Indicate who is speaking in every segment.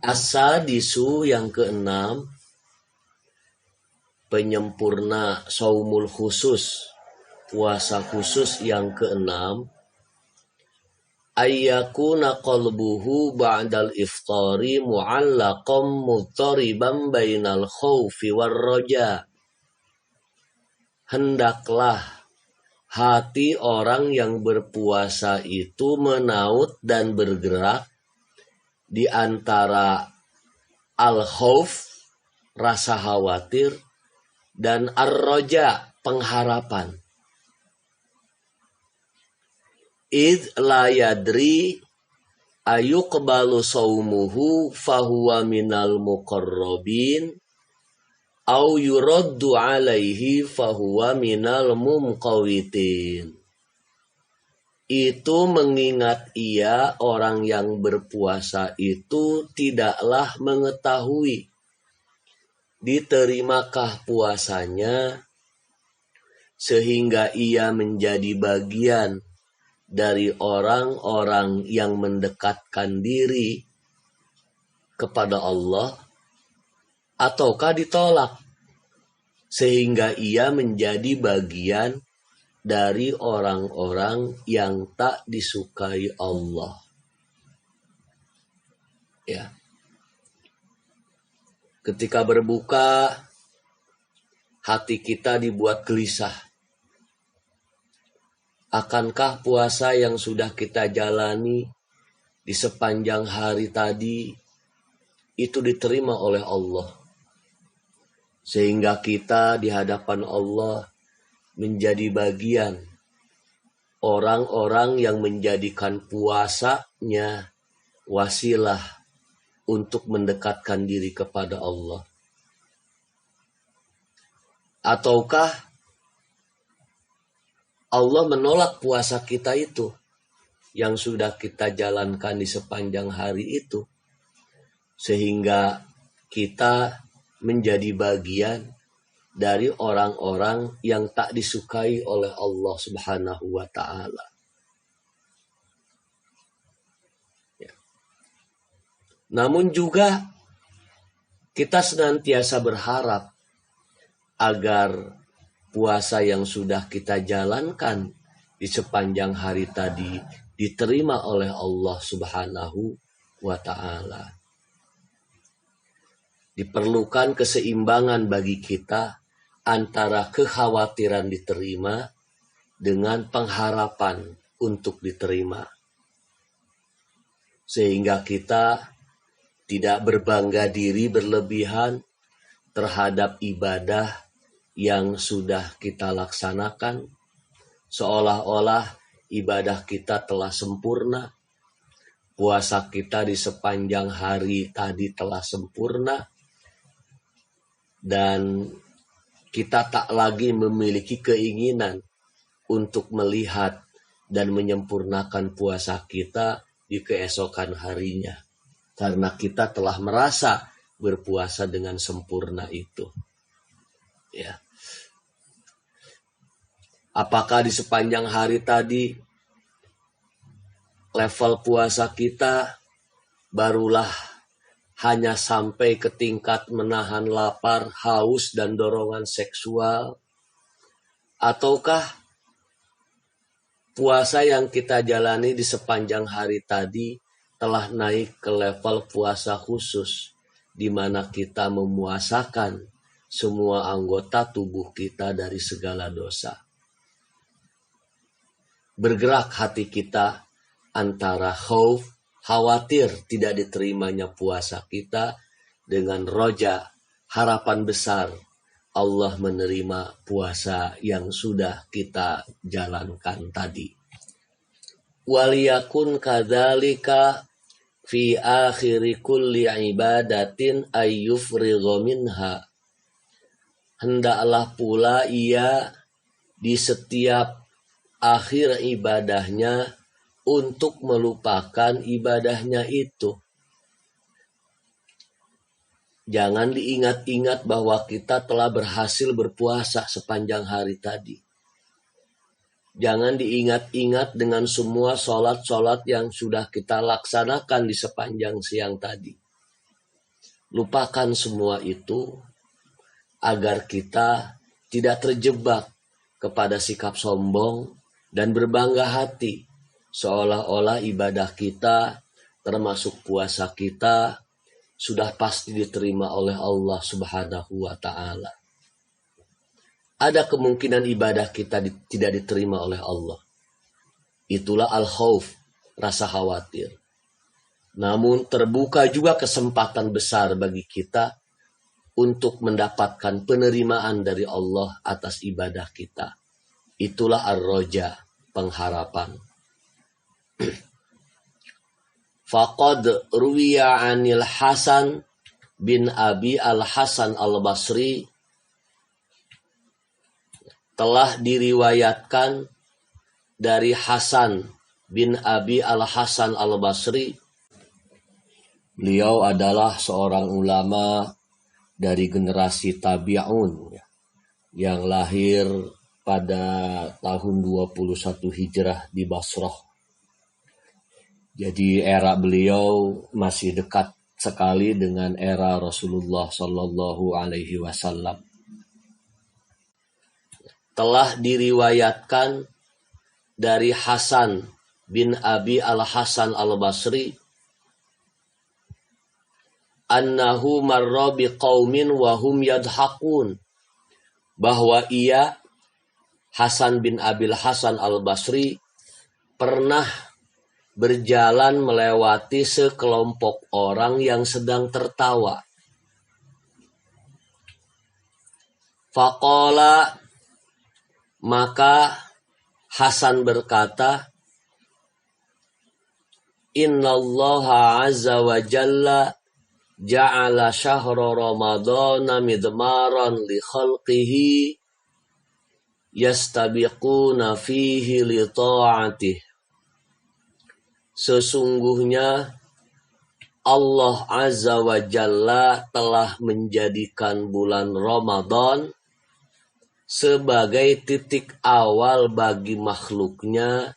Speaker 1: As-sadisu yang keenam, penyempurna saumul khusus, puasa khusus yang keenam, ayyakuna qalbuhu ba'dal iftari mu'allaqam mutariban bainal khawfi war raja. Hendaklah hati orang yang berpuasa itu menaut dan bergerak di antara al-khauf, rasa khawatir, dan ar-raja, pengharapan. Id la yadri ayuqbalu saumuhu fahuwa minal muqarrabin au yuraddu alaihi fahuwa minal mumqawitin. Itu mengingat ia orang yang berpuasa itu tidaklah mengetahui diterimakah puasanya, sehingga ia menjadi bagian dari orang-orang yang mendekatkan diri kepada Allah, ataukah ditolak sehingga ia menjadi bagian dari orang-orang yang tak disukai Allah. Ya. Ketika berbuka, hati kita dibuat gelisah. Akankah puasa yang sudah kita jalani di sepanjang hari tadi itu diterima oleh Allah? Sehingga kita di hadapan Allah menjadi bagian orang-orang yang menjadikan puasanya wasilah untuk mendekatkan diri kepada Allah. Ataukah Allah menolak puasa kita itu yang sudah kita jalankan di sepanjang hari itu, sehingga kita menjadi bagian dari orang-orang yang tak disukai oleh Allah Subhanahu wa ta'ala. Ya. Namun juga kita senantiasa berharap agar puasa yang sudah kita jalankan di sepanjang hari tadi diterima oleh Allah Subhanahu wa ta'ala. Diperlukan keseimbangan bagi kita antara kekhawatiran diterima dengan pengharapan untuk diterima. Sehingga kita tidak berbangga diri berlebihan terhadap ibadah yang sudah kita laksanakan, seolah-olah ibadah kita telah sempurna, puasa kita di sepanjang hari tadi telah sempurna, dan kita tak lagi memiliki keinginan untuk melihat dan menyempurnakan puasa kita di keesokan harinya, karena kita telah merasa berpuasa dengan sempurna itu. Ya. Apakah di sepanjang hari tadi level puasa kita barulah hanya sampai ke tingkat menahan lapar, haus, dan dorongan seksual? Ataukah puasa yang kita jalani di sepanjang hari tadi telah naik ke level puasa khusus, di mana kita memuasakan semua anggota tubuh kita dari segala dosa? Bergerak hati kita antara khauf, khawatir tidak diterimanya puasa kita, dengan roja, harapan besar Allah menerima puasa yang sudah kita jalankan tadi. Waliyakun kadzalika fi akhiri kulli ibadatin ayyufridhu minha. Hendaklah pula ia di setiap akhir ibadahnya untuk melupakan ibadahnya itu. Jangan diingat-ingat bahwa kita telah berhasil berpuasa sepanjang hari tadi. Jangan diingat-ingat dengan semua sholat-sholat yang sudah kita laksanakan di sepanjang siang tadi. lupakan semua itu agar kita tidak terjebak kepada sikap sombong dan berbangga hati, seolah-olah ibadah kita, termasuk puasa kita, sudah pasti diterima oleh Allah Subhanahu wa Ta'ala. Ada kemungkinan ibadah kita tidak diterima oleh Allah. Itulah al-khauf, rasa khawatir. Namun terbuka juga kesempatan besar bagi kita untuk mendapatkan penerimaan dari Allah atas ibadah kita. Itulah ar-roja, pengharapan. Faqad ruwiya anil Hasan bin Abi al-Hasan al-Basri, telah diriwayatkan dari Hasan bin Abi al-Hasan al-Basri. Beliau adalah seorang ulama dari generasi tabi'un yang lahir pada tahun 21 Hijrah di Basrah. Jadi era beliau masih dekat sekali dengan era Rasulullah Sallallahu Alaihi Wasallam. Telah diriwayatkan dari Hasan bin Abi al-Hasan al-Basri, annahu marra biqaumin wa hum yadhakun, bahwa ia, Hasan bin Abil Hasan al-Basri, pernah berjalan melewati sekelompok orang yang sedang tertawa. Faqala, maka Hasan berkata, innallaha azza wa jalla ja'ala syahra ramadana midmaran li khalqihi yastabiquna fihi li ta'atih. Sesungguhnya Allah azza wa jalla telah menjadikan bulan Ramadan sebagai titik awal bagi makhluknya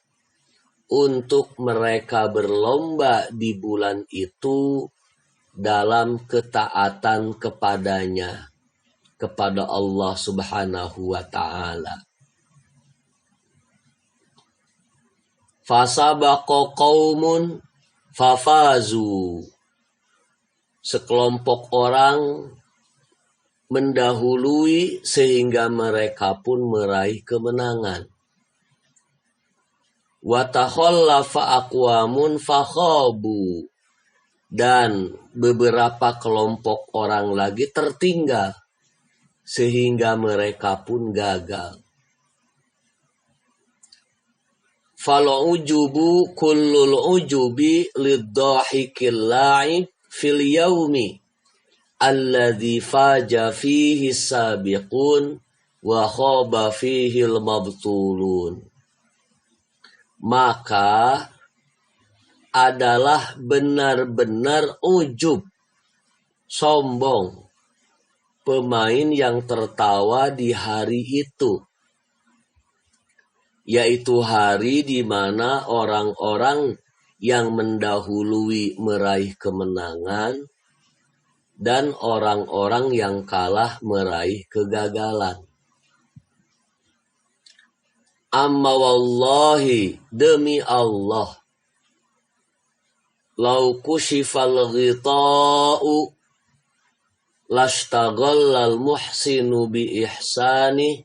Speaker 1: untuk mereka berlomba di bulan itu dalam ketaatan kepadanya, kepada Allah Subhanahu wa Ta'ala. Fasabaqa qaumun fafazu, sekelompok orang mendahului sehingga mereka pun meraih kemenangan. Wa takhallafa aqwamun fakhabu, dan beberapa kelompok orang lagi tertinggal sehingga mereka pun gagal. Fal ujubu kullul ujubi lidhahikil la'ib fil yaumi alladzi faja fihi sabiqun wa khaba fihi al-mabtulun. Maka adalah benar-benar ujub, sombong, pemain yang tertawa di hari itu, yaitu hari di mana orang-orang yang mendahului meraih kemenangan dan orang-orang yang kalah meraih kegagalan. Amma wallahi, demi Allah, lau kushifal ghita'u lashtagallal muhsinu bi ihsani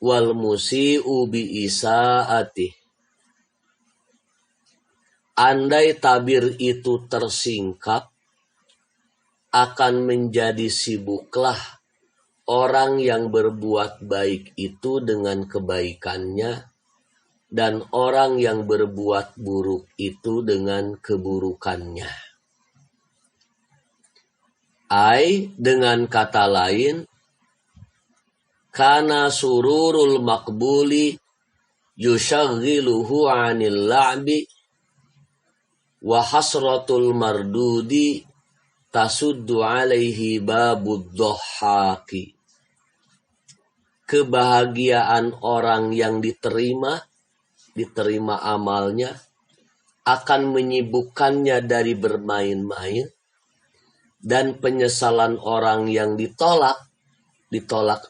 Speaker 1: wal musi'u bi isaati. Andai tabir itu tersingkap, akan menjadi sibuklah orang yang berbuat baik itu dengan kebaikannya, dan orang yang berbuat buruk itu dengan keburukannya. Dengan kata lain, kana sururul maqbuli yushaghiluhu 'anil la'bi wa hasratul mardudi tasuddu 'alaihi babud dhahhaki. Kebahagiaan orang yang diterima amalnya akan menyibukkannya dari bermain-main, dan penyesalan orang yang ditolak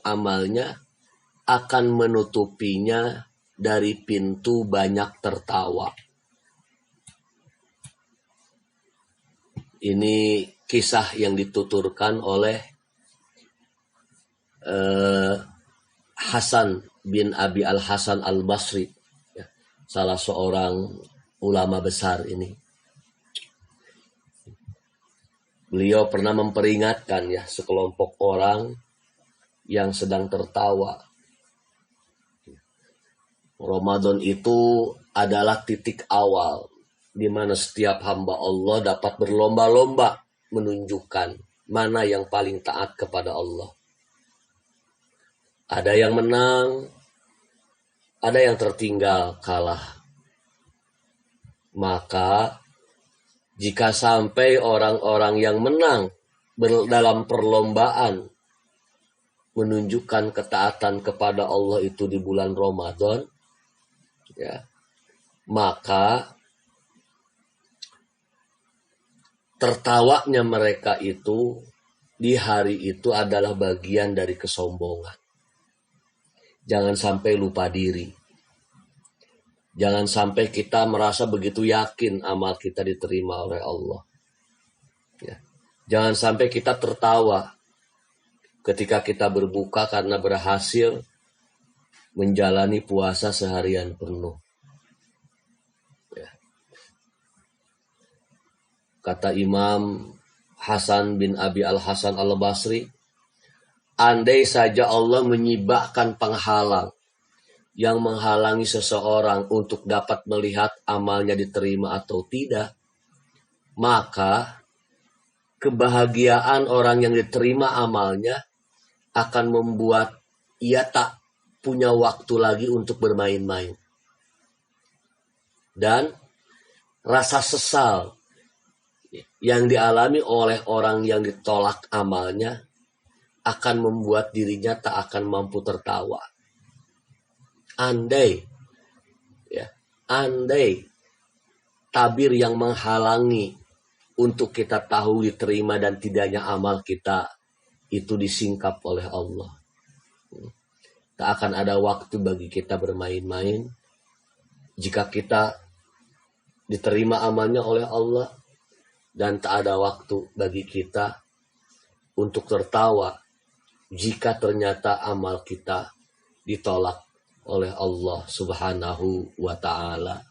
Speaker 1: amalnya akan menutupinya dari pintu banyak tertawa. Ini kisah yang dituturkan oleh Hasan bin Abi Al-Hasan Al-Basri, salah seorang ulama besar ini. Beliau pernah memperingatkan sekelompok orang yang sedang tertawa. Ramadan itu adalah titik awal di mana setiap hamba Allah dapat berlomba-lomba menunjukkan mana yang paling taat kepada Allah. Ada yang menang, ada yang tertinggal, kalah. Maka jika sampai orang-orang yang menang dalam perlombaan menunjukkan ketaatan kepada Allah itu di bulan Ramadan, maka tertawanya mereka itu di hari itu adalah bagian dari kesombongan. Jangan sampai lupa diri. Jangan sampai kita merasa begitu yakin amal kita diterima oleh Allah. Jangan sampai kita tertawa ketika kita berbuka karena berhasil menjalani puasa seharian penuh. Kata Imam Hasan bin Abi Al-Hasan Al-Basri, andai saja Allah menyibakkan penghalang yang menghalangi seseorang untuk dapat melihat amalnya diterima atau tidak, maka kebahagiaan orang yang diterima amalnya akan membuat ia tak punya waktu lagi untuk bermain-main. Dan rasa sesal yang dialami oleh orang yang ditolak amalnya akan membuat dirinya tak akan mampu tertawa. Andai tabir yang menghalangi untuk kita tahu diterima dan tidaknya amal kita itu disingkap oleh Allah. Tak akan ada waktu bagi kita bermain-main jika kita diterima amalnya oleh Allah, dan tak ada waktu bagi kita untuk tertawa jika ternyata amal kita ditolak oleh Allah Subhanahu wa ta'ala.